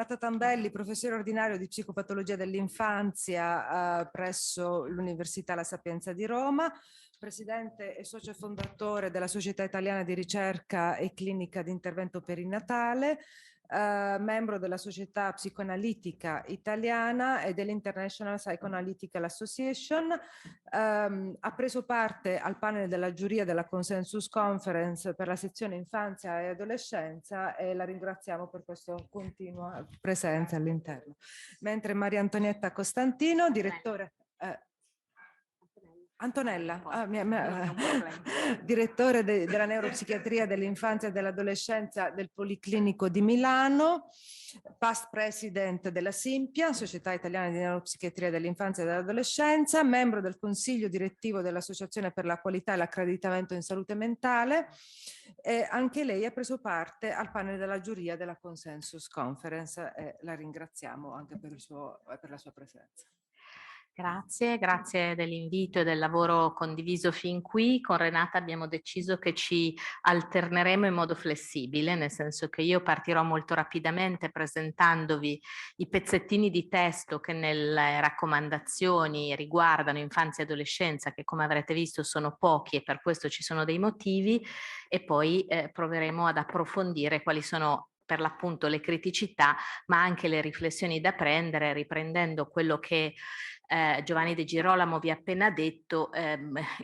Marta Tambelli, professore ordinario di psicopatologia dell'infanzia presso l'Università La Sapienza di Roma, presidente e socio fondatore della Società Italiana di Ricerca e Clinica di Intervento Perinatale, membro della Società Psicoanalitica Italiana e dell'International Psychoanalytical Association. Ha preso parte al panel della giuria della Consensus Conference per la sezione infanzia e adolescenza e la ringraziamo per questa continua presenza all'interno. Mentre Maria Antonietta Costantino, direttore... Antonella, direttore della neuropsichiatria dell'infanzia e dell'adolescenza del Policlinico di Milano, past president della Simpia, Società Italiana di Neuropsichiatria dell'infanzia e dell'adolescenza, membro del consiglio direttivo dell'Associazione per la qualità e l'accreditamento in salute mentale, e anche lei ha preso parte al panel della giuria della Consensus Conference e la ringraziamo anche per la sua presenza. Grazie dell'invito e del lavoro condiviso fin qui. Con Renata abbiamo deciso che ci alterneremo in modo flessibile, nel senso che io partirò molto rapidamente presentandovi i pezzettini di testo che nelle raccomandazioni riguardano infanzia e adolescenza, che come avrete visto sono pochi e per questo ci sono dei motivi, e poi proveremo ad approfondire quali sono per l'appunto le criticità, ma anche le riflessioni da prendere, riprendendo quello che Giovanni De Girolamo vi ha appena detto.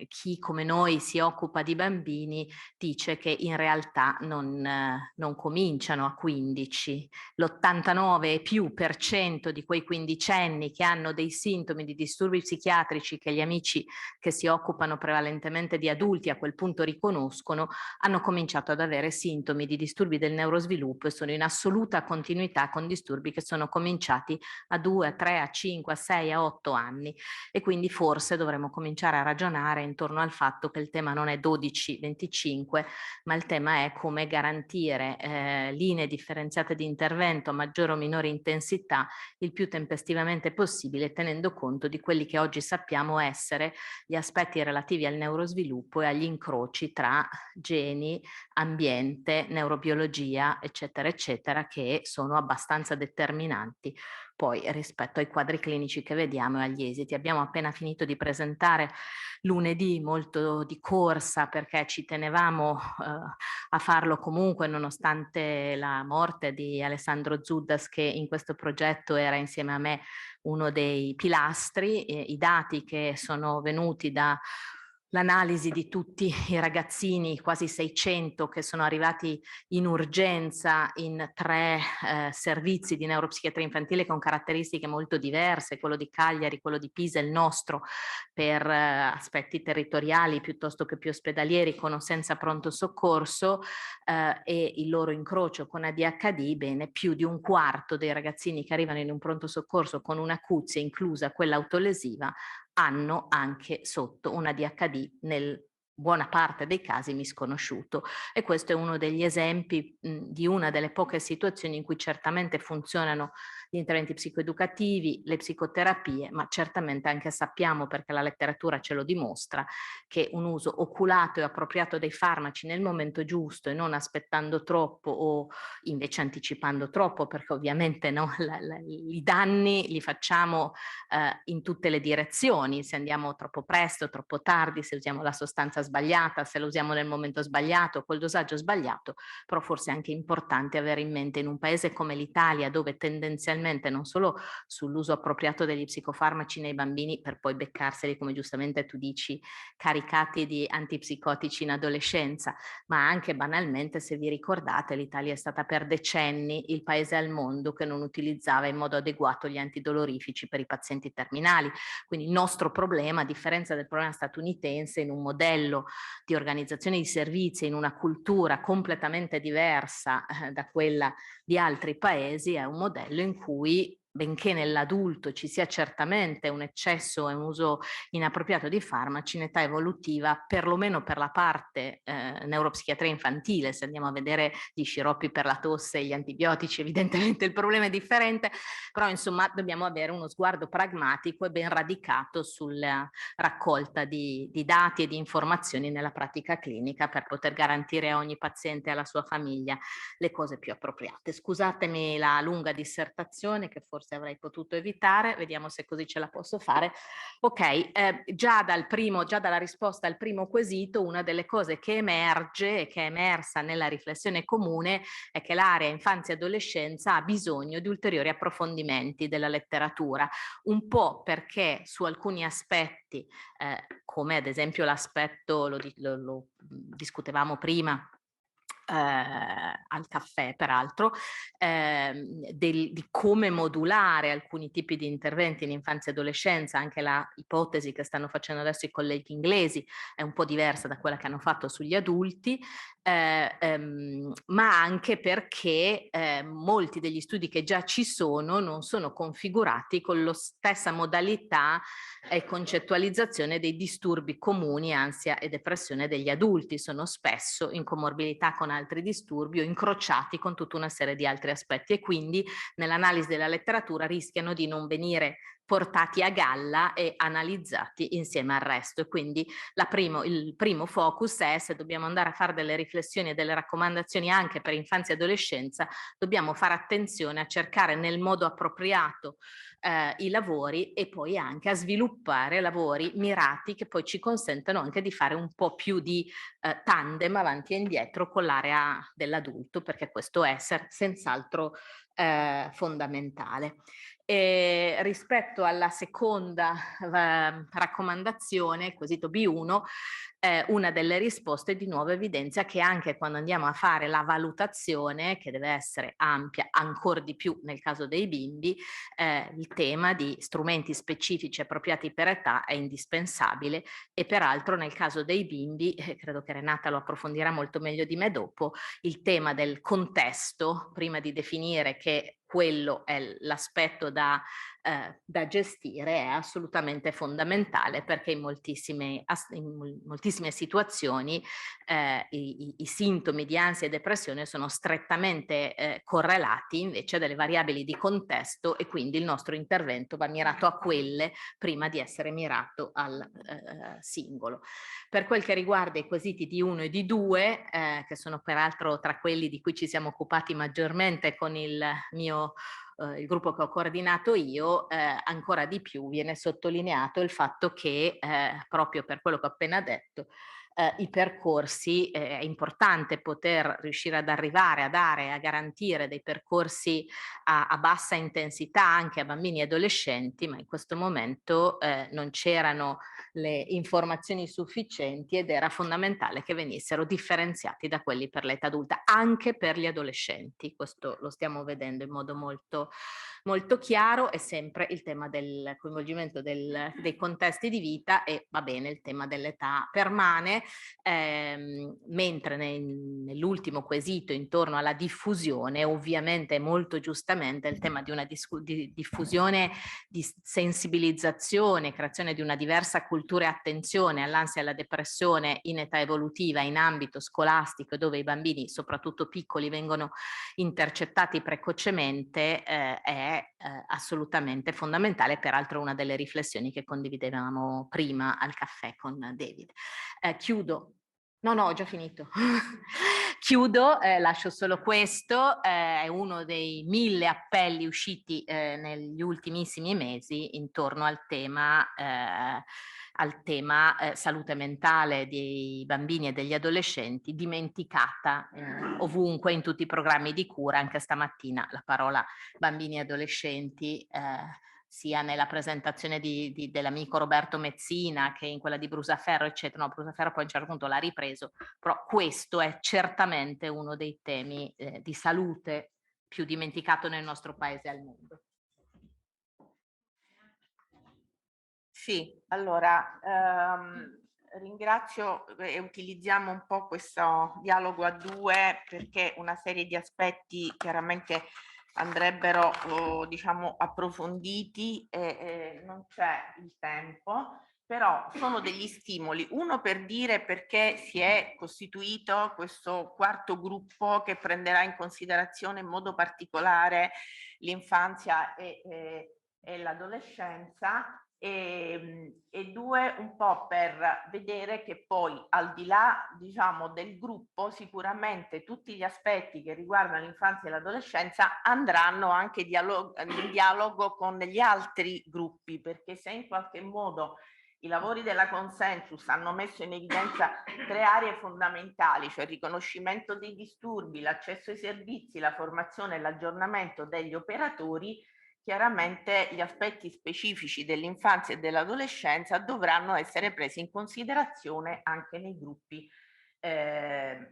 Chi come noi si occupa di bambini dice che in realtà non cominciano a 15. L'89 e più per cento di quei quindicenni che hanno dei sintomi di disturbi psichiatrici che gli amici che si occupano prevalentemente di adulti a quel punto riconoscono, hanno cominciato ad avere sintomi di disturbi del neurosviluppo e sono in assoluta continuità con disturbi che sono cominciati a 2, a 3, a 5, a 6, a 8 anni, e quindi forse dovremmo cominciare a ragionare intorno al fatto che il tema non è 12-25, ma il tema è come garantire linee differenziate di intervento a maggiore o minore intensità il più tempestivamente possibile, tenendo conto di quelli che oggi sappiamo essere gli aspetti relativi al neurosviluppo e agli incroci tra geni, ambiente, neurobiologia, eccetera, eccetera, che sono abbastanza determinanti poi rispetto ai quadri clinici che vediamo e agli esiti. Abbiamo appena finito di presentare lunedì, molto di corsa perché ci tenevamo a farlo comunque nonostante la morte di Alessandro Zuddas, che in questo progetto era insieme a me uno dei pilastri. I dati che sono venuti da l'analisi di tutti i ragazzini, quasi 600 che sono arrivati in urgenza in 3 servizi di neuropsichiatria infantile con caratteristiche molto diverse, quello di Cagliari, quello di Pisa, il nostro per aspetti territoriali piuttosto che più ospedalieri, con o senza pronto soccorso, e il loro incrocio con ADHD. Bene, più di un quarto dei ragazzini che arrivano in un pronto soccorso con un'acuzia, inclusa quella autolesiva, hanno anche sotto un ADHD, nel buona parte dei casi misconosciuto, e questo è uno degli esempi di una delle poche situazioni in cui certamente funzionano gli interventi psicoeducativi, le psicoterapie, ma certamente anche sappiamo, perché la letteratura ce lo dimostra, che un uso oculato e appropriato dei farmaci nel momento giusto e non aspettando troppo o invece anticipando troppo, perché ovviamente no, i danni li facciamo in tutte le direzioni, se andiamo troppo presto, troppo tardi, se usiamo la sostanza sbagliata, se la usiamo nel momento sbagliato, col dosaggio sbagliato. Però forse è anche importante avere in mente, in un paese come l'Italia, dove tendenzialmente non solo sull'uso appropriato degli psicofarmaci nei bambini, per poi beccarseli, come giustamente tu dici, caricati di antipsicotici in adolescenza, ma anche banalmente, se vi ricordate, l'Italia è stata per decenni il paese al mondo che non utilizzava in modo adeguato gli antidolorifici per i pazienti terminali. Quindi il nostro problema, a differenza del problema statunitense, in un modello di organizzazione di servizi, in una cultura completamente diversa da quella di altri paesi, è un modello in cui benché nell'adulto ci sia certamente un eccesso e un uso inappropriato di farmaci, in età evolutiva, perlomeno per la parte neuropsichiatria infantile, se andiamo a vedere gli sciroppi per la tosse e gli antibiotici, evidentemente il problema è differente, però insomma dobbiamo avere uno sguardo pragmatico e ben radicato sulla raccolta di dati e di informazioni nella pratica clinica per poter garantire a ogni paziente e alla sua famiglia le cose più appropriate. Scusatemi la lunga dissertazione che forse avrei potuto evitare, vediamo se così ce la posso fare. Ok, già dalla risposta al primo quesito, una delle cose che emerge e che è emersa nella riflessione comune è che l'area infanzia e adolescenza ha bisogno di ulteriori approfondimenti della letteratura, un po' perché su alcuni aspetti, come ad esempio l'aspetto, lo discutevamo prima, al caffè peraltro, di come modulare alcuni tipi di interventi in infanzia e adolescenza. Anche la ipotesi che stanno facendo adesso i colleghi inglesi è un po' diversa da quella che hanno fatto sugli adulti, ma anche perché molti degli studi che già ci sono non sono configurati con la stessa modalità e concettualizzazione dei disturbi comuni, ansia e depressione degli adulti. Sono spesso in comorbilità con altri disturbi o incrociati con tutta una serie di altri aspetti, e quindi nell'analisi della letteratura rischiano di non venire portati a galla e analizzati insieme al resto. E quindi il primo focus è: se dobbiamo andare a fare delle riflessioni e delle raccomandazioni anche per infanzia e adolescenza, dobbiamo fare attenzione a cercare nel modo appropriato i lavori, e poi anche a sviluppare lavori mirati che poi ci consentano anche di fare un po' più di tandem avanti e indietro con l'area dell'adulto, perché questo è senz'altro fondamentale. E rispetto alla seconda raccomandazione, quesito B1, una delle risposte di nuovo evidenzia che anche quando andiamo a fare la valutazione, che deve essere ampia ancora di più nel caso dei bimbi, il tema di strumenti specifici appropriati per età è indispensabile. E peraltro nel caso dei bimbi, credo che Renata lo approfondirà molto meglio di me dopo, il tema del contesto, prima di definire che quello è l'aspetto da gestire, è assolutamente fondamentale, perché in moltissime situazioni i sintomi di ansia e depressione sono strettamente correlati invece a delle variabili di contesto, e quindi il nostro intervento va mirato a quelle prima di essere mirato al singolo. Per quel che riguarda i quesiti di 1 e di 2, che sono peraltro tra quelli di cui ci siamo occupati maggiormente con il gruppo che ho coordinato io, ancora di più viene sottolineato il fatto che proprio per quello che ho appena detto, i percorsi, è importante poter riuscire ad arrivare a dare, a garantire dei percorsi a bassa intensità anche a bambini e adolescenti, ma in questo momento non c'erano le informazioni sufficienti ed era fondamentale che venissero differenziati da quelli per l'età adulta, anche per gli adolescenti. Questo lo stiamo vedendo in modo molto, molto chiaro. È sempre il tema del coinvolgimento dei contesti di vita, e va bene, il tema dell'età permane, mentre nell'ultimo quesito intorno alla diffusione, ovviamente molto giustamente il tema di una diffusione, di sensibilizzazione, creazione di una diversa cultura e attenzione all'ansia e alla depressione in età evolutiva in ambito scolastico, dove i bambini, soprattutto piccoli, vengono intercettati precocemente, è assolutamente fondamentale. Peraltro una delle riflessioni che condividevamo prima al caffè con David. Chiudo. No, ho già finito. Chiudo, lascio solo questo, è uno dei 1000 appelli usciti negli ultimissimi mesi intorno al tema salute mentale dei bambini e degli adolescenti, dimenticata ovunque in tutti i programmi di cura. Anche stamattina la parola bambini e adolescenti, sia nella presentazione dell'amico Roberto Mezzina che in quella di Brusaferro, eccetera. No, Brusaferro poi a un certo punto l'ha ripreso, però questo è certamente uno dei temi di salute più dimenticato nel nostro paese e al mondo. Sì, allora ringrazio e utilizziamo un po' questo dialogo a due, perché una serie di aspetti chiaramente andrebbero diciamo approfonditi e non c'è il tempo, però sono degli stimoli. Uno, per dire perché si è costituito questo quarto gruppo che prenderà in considerazione in modo particolare l'infanzia e l'adolescenza, e due, un po' per vedere che poi, al di là diciamo del gruppo, sicuramente tutti gli aspetti che riguardano l'infanzia e l'adolescenza andranno anche in dialogo con gli altri gruppi, perché se in qualche modo i lavori della Consensus hanno messo in evidenza 3 aree fondamentali, cioè il riconoscimento dei disturbi, l'accesso ai servizi, la formazione e l'aggiornamento degli operatori, chiaramente gli aspetti specifici dell'infanzia e dell'adolescenza dovranno essere presi in considerazione anche nei gruppi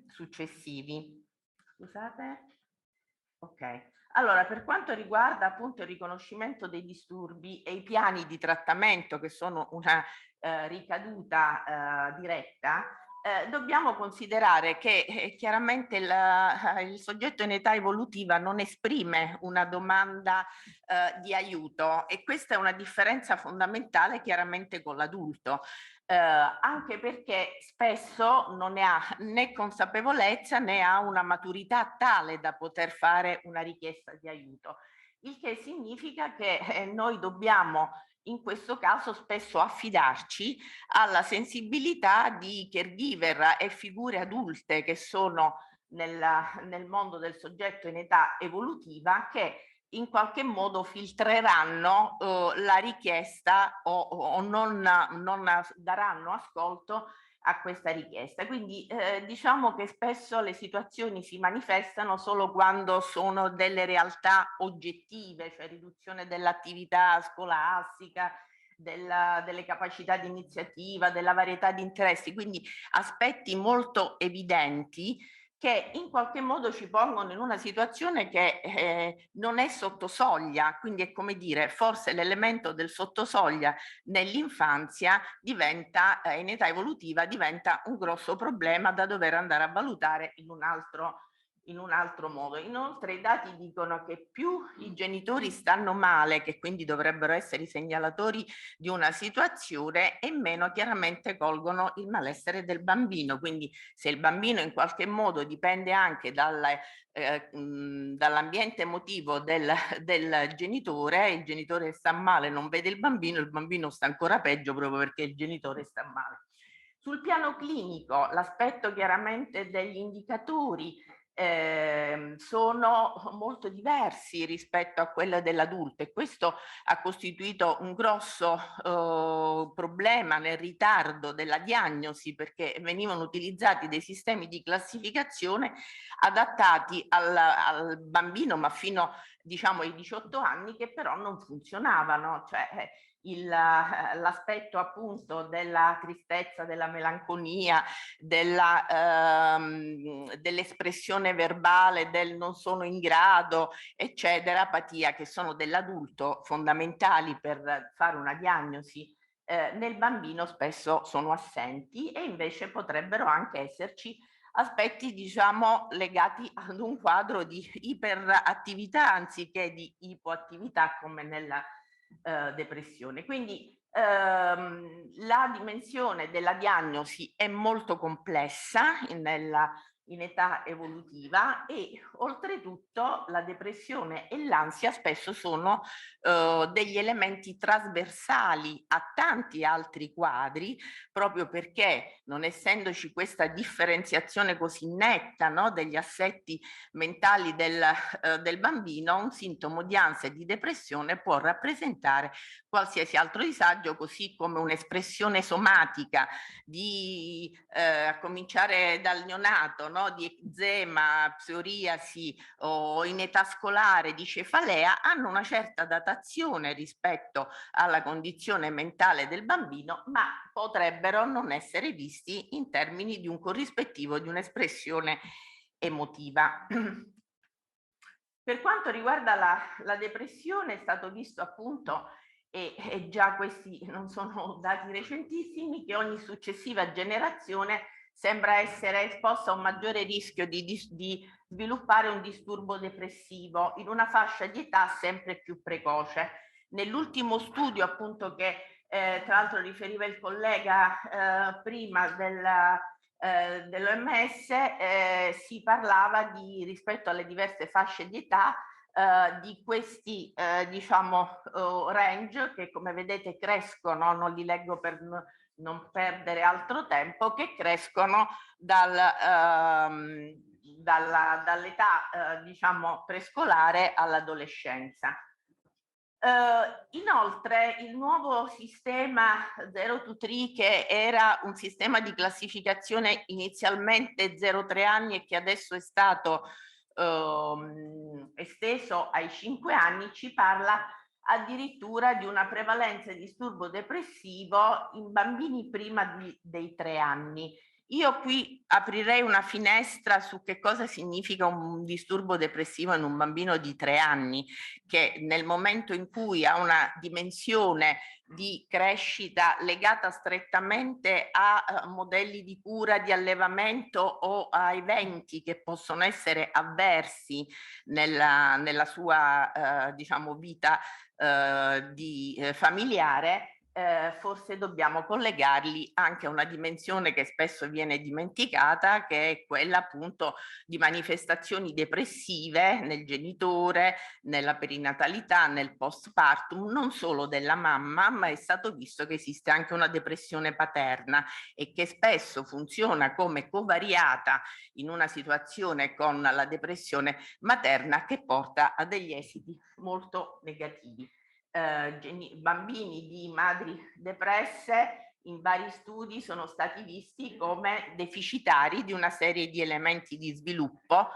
successivi. Scusate. Ok. Allora, per quanto riguarda appunto il riconoscimento dei disturbi e i piani di trattamento, che sono una ricaduta diretta, dobbiamo considerare che chiaramente il soggetto in età evolutiva non esprime una domanda di aiuto, e questa è una differenza fondamentale chiaramente con l'adulto. Anche perché spesso non ne ha né consapevolezza né ha una maturità tale da poter fare una richiesta di aiuto, il che significa che noi dobbiamo in questo caso spesso affidarci alla sensibilità di caregiver e figure adulte che sono nel mondo del soggetto in età evolutiva, che in qualche modo filtreranno la richiesta o non daranno ascolto a questa richiesta. Quindi diciamo che spesso le situazioni si manifestano solo quando sono delle realtà oggettive, cioè riduzione dell'attività scolastica, delle capacità di iniziativa, della varietà di interessi, quindi aspetti molto evidenti che in qualche modo ci pongono in una situazione che non è sotto soglia, quindi è come dire, forse l'elemento del sottosoglia nell'infanzia diventa, in età evolutiva, diventa un grosso problema da dover andare a valutare in un altro modo. Inoltre i dati dicono che più i genitori stanno male, che quindi dovrebbero essere i segnalatori di una situazione, e meno chiaramente colgono il malessere del bambino. Quindi se il bambino in qualche modo dipende anche dall'ambiente emotivo del genitore, il genitore sta male, non vede il bambino sta ancora peggio proprio perché il genitore sta male. Sul piano clinico, l'aspetto chiaramente degli indicatori sono molto diversi rispetto a quello dell'adulto, e questo ha costituito un grosso problema nel ritardo della diagnosi, perché venivano utilizzati dei sistemi di classificazione adattati al bambino, ma fino diciamo ai 18 anni, che però non funzionavano, cioè l'aspetto appunto della tristezza, della melanconia, dell'espressione verbale, del non sono in grado, eccetera, apatia, che sono dell'adulto fondamentali per fare una diagnosi nel bambino, spesso sono assenti, e invece potrebbero anche esserci aspetti diciamo legati ad un quadro di iperattività anziché di ipoattività, come nella depressione. Quindi la dimensione della diagnosi è molto complessa in età evolutiva, e oltretutto la depressione e l'ansia spesso sono degli elementi trasversali a tanti altri quadri, proprio perché non essendoci questa differenziazione così netta, no, degli assetti mentali del bambino, un sintomo di ansia e di depressione può rappresentare qualsiasi altro disagio, così come un'espressione somatica a cominciare dal neonato, no, di eczema, psoriasi, o in età scolare di cefalea, hanno una certa datazione rispetto alla condizione mentale del bambino, ma potrebbero non essere visti in termini di un corrispettivo di un'espressione emotiva. Per quanto riguarda la depressione, è stato visto appunto, e già questi non sono dati recentissimi, che ogni successiva generazione sembra essere esposta a un maggiore rischio di sviluppare un disturbo depressivo in una fascia di età sempre più precoce. Nell'ultimo studio, appunto, che tra l'altro riferiva il collega prima dell'OMS, si parlava rispetto alle diverse fasce di età, di questi diciamo range che, come vedete, crescono, non li leggo per non perdere altro tempo, che crescono dall'età diciamo prescolare all'adolescenza. Inoltre il nuovo sistema 0-3, che era un sistema di classificazione inizialmente 0-3 anni e che adesso è stato esteso ai 5 anni, ci parla addirittura di una prevalenza di disturbo depressivo in bambini prima dei 3 anni. Io qui aprirei una finestra su che cosa significa un disturbo depressivo in un bambino di 3 anni, che nel momento in cui ha una dimensione di crescita legata strettamente a modelli di cura, di allevamento o a eventi che possono essere avversi nella sua diciamo vita familiare, forse dobbiamo collegarli anche a una dimensione che spesso viene dimenticata, che è quella appunto di manifestazioni depressive nel genitore, nella perinatalità, nel postpartum, non solo della mamma, ma è stato visto che esiste anche una depressione paterna e che spesso funziona come covariata in una situazione con la depressione materna, che porta a degli esiti molto negativi. Bambini di madri depresse in vari studi sono stati visti come deficitari di una serie di elementi di sviluppo.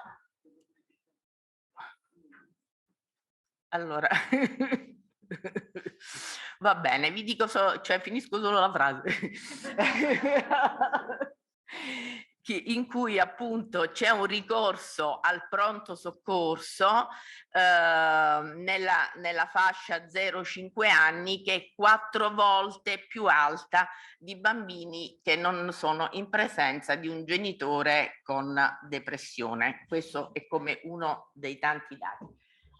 Allora, va bene, vi dico cioè finisco solo la frase. In cui appunto c'è un ricorso al pronto soccorso nella fascia 0-5 anni, che è 4 volte più alta di bambini che non sono in presenza di un genitore con depressione. Questo è come uno dei tanti dati.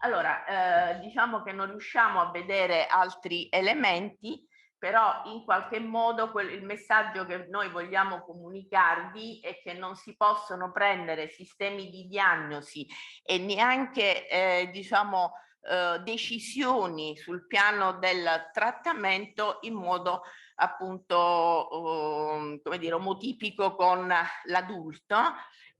Allora, diciamo che non riusciamo a vedere altri elementi, però in qualche modo il messaggio che noi vogliamo comunicarvi è che non si possono prendere sistemi di diagnosi e neanche diciamo decisioni sul piano del trattamento in modo appunto come dire omotipico con l'adulto,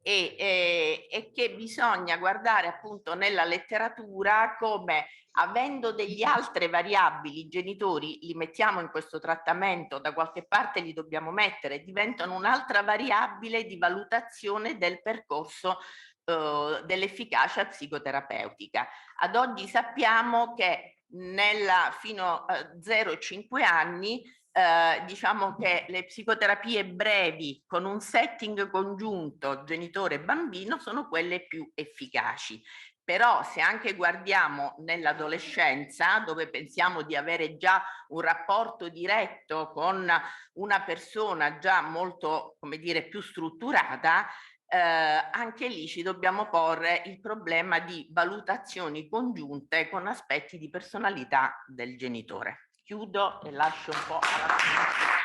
e che bisogna guardare appunto nella letteratura come, avendo degli altre variabili, i genitori li mettiamo in questo trattamento, da qualche parte li dobbiamo mettere, diventano un'altra variabile di valutazione del percorso dell'efficacia psicoterapeutica. Ad oggi sappiamo che fino a 0-5 anni diciamo che le psicoterapie brevi con un setting congiunto genitore-bambino sono quelle più efficaci. Però se anche guardiamo nell'adolescenza, dove pensiamo di avere già un rapporto diretto con una persona già molto, come dire, più strutturata, anche lì ci dobbiamo porre il problema di valutazioni congiunte con aspetti di personalità del genitore. Chiudo e lascio un po' alla fine.